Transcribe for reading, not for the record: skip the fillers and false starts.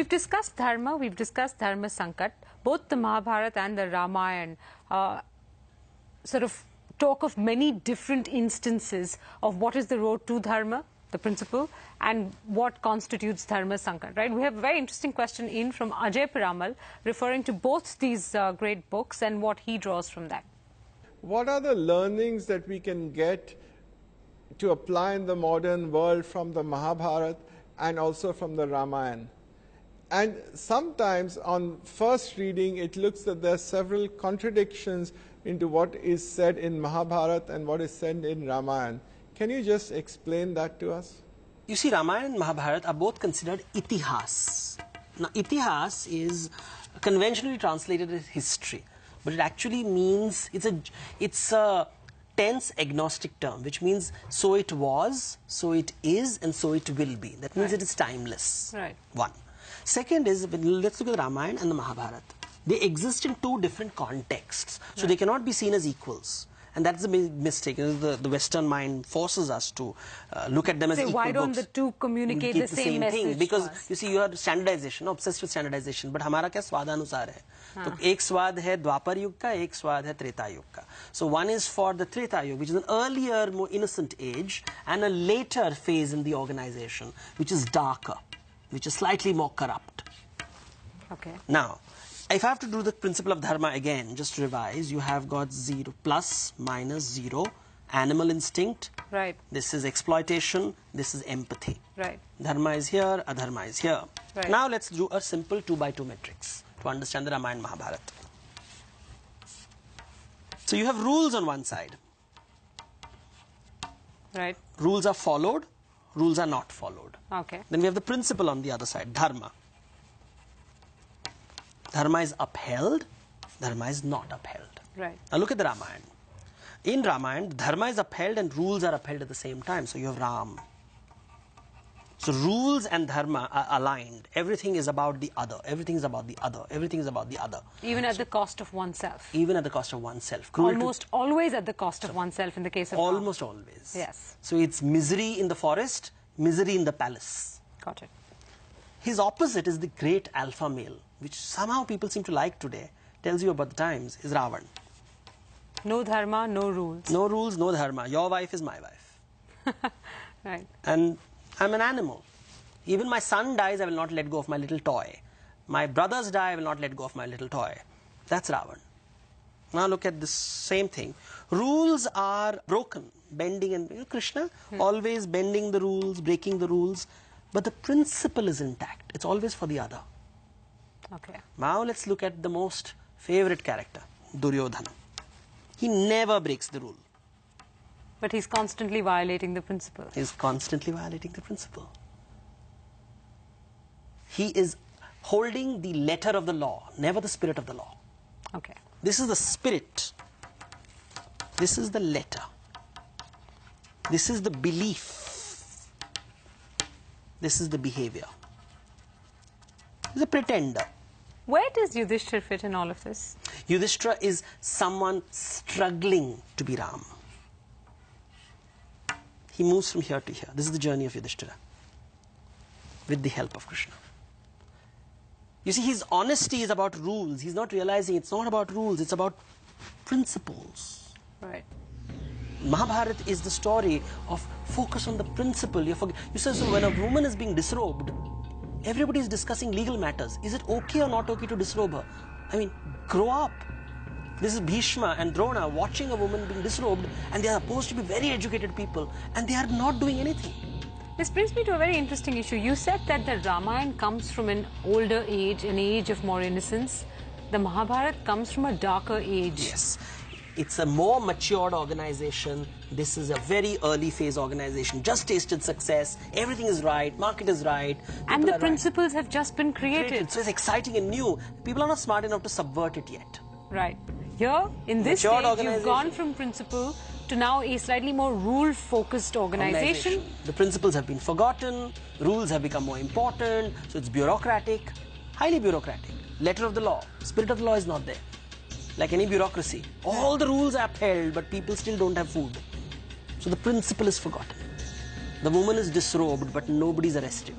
we've discussed dharma, we've discussed dharma sankat. Both the Mahabharata and the Ramayana sort of talk of many different instances of what is the road to dharma, the principle, and what constitutes dharma sankat, right? We have a very interesting question in from Ajay Piramal referring to both these great books and what he draws from that. What are the learnings that we can get to apply in the modern world from the Mahabharata and also from the Ramayana? And sometimes on first reading, it looks that there are several contradictions into what is said in Mahabharata and what is said in Ramayana. Can you just explain that to us? You see, Ramayana and Mahabharata are both considered itihas. Now, itihas is conventionally translated as history, but it actually means it's a tense agnostic term, which means so it was, so it is, and so it will be. That means it is timeless. Right. One. Second is, let's look at the Ramayana and the Mahabharata. They exist in two different contexts, so they cannot be seen as equals. And that's the mistake. The Western mind forces us to look at them as equal why don't books. the two communicate the same message thing? Because you see, you are standardization, obsessed with standardization. But हमारा क्या स्वादानुसार है? तो एक स्वाद है द्वापर युग का, एक स्वाद है त्रेता युग का. So one is for the Treta Yuga, which is an earlier, more innocent age, and a later phase in the organization, which is darker, which is slightly more corrupt. Okay. Now, if I have to do the principle of dharma again, just to revise, you have got 0, plus, minus, 0, animal instinct. Right. This is exploitation. This is empathy. Right. Dharma is here, adharma is here. Right. Now let's do a simple 2x2 matrix to understand the Ramayana and Mahabharata. So you have rules on one side. Right. Rules are followed, rules are not followed. Okay. Then we have the principle on the other side, dharma. Dharma is upheld, dharma is not upheld. Right. Now look at the Ramayana. In Ramayana, dharma is upheld and rules are upheld at the same time. So you have Ram. So rules and dharma are aligned. Everything is about the other. Everything is about the other. Everything is about the other. Even at the cost of oneself. Even at the cost of oneself. Almost always at the cost of oneself in the case of almost Ram. always. Yes. So it's misery in the forest, misery in the palace. Got it. His opposite is the great alpha male, which somehow people seem to like today, tells you about the times, is Ravan. No dharma, no rules. No rules, no dharma. Your wife is my wife. Right. And I'm an animal. Even my son dies, I will not let go of my little toy. My brothers die, I will not let go of my little toy. That's Ravan. Now look at this same thing. Rules are broken, bending, and Krishna always bending the rules, breaking the rules. But the principle is intact. It's always for the other. Okay. Now let's look at the most favorite character, Duryodhana. He never breaks the rule. But he's constantly violating the principle. He's constantly violating the principle. He is holding the letter of the law, never the spirit of the law. Okay. This is the spirit. This is the letter. This is the belief. This is the behavior. He's a pretender. Where does Yudhishthir fit in all of this? Yudhishthira is someone struggling to be Ram. He moves from here to here. This is the journey of Yudhishthira with the help of Krishna. You see, his honesty is about rules. He's not realizing it's not about rules, it's about principles. Right. Mahabharata is the story of focus on the principle. You say, so when a woman is being disrobed, everybody is discussing legal matters. Is it okay or not okay to disrobe her? I mean, grow up. This is Bhishma and Drona watching a woman being disrobed, and they are supposed to be very educated people, and they are not doing anything. This brings me to a very interesting issue. You said that the Ramayana comes from an older age, an age of more innocence. The Mahabharata comes from a darker age. Yes. It's a more matured organization. This is a very early phase organization. Just tasted success. Everything is right. Market is right. And the principles have just been created. So it's exciting and new. People are not smart enough to subvert it yet. Right. Here, in this stage, you've gone from principle to now a slightly more rule-focused organization. The principles have been forgotten. Rules have become more important. So it's bureaucratic. Highly bureaucratic. Letter of the law. Spirit of the law is not there. Like any bureaucracy, all the rules are upheld, but people still don't have food. So the principle is forgotten. The woman is disrobed, but nobody's arrested.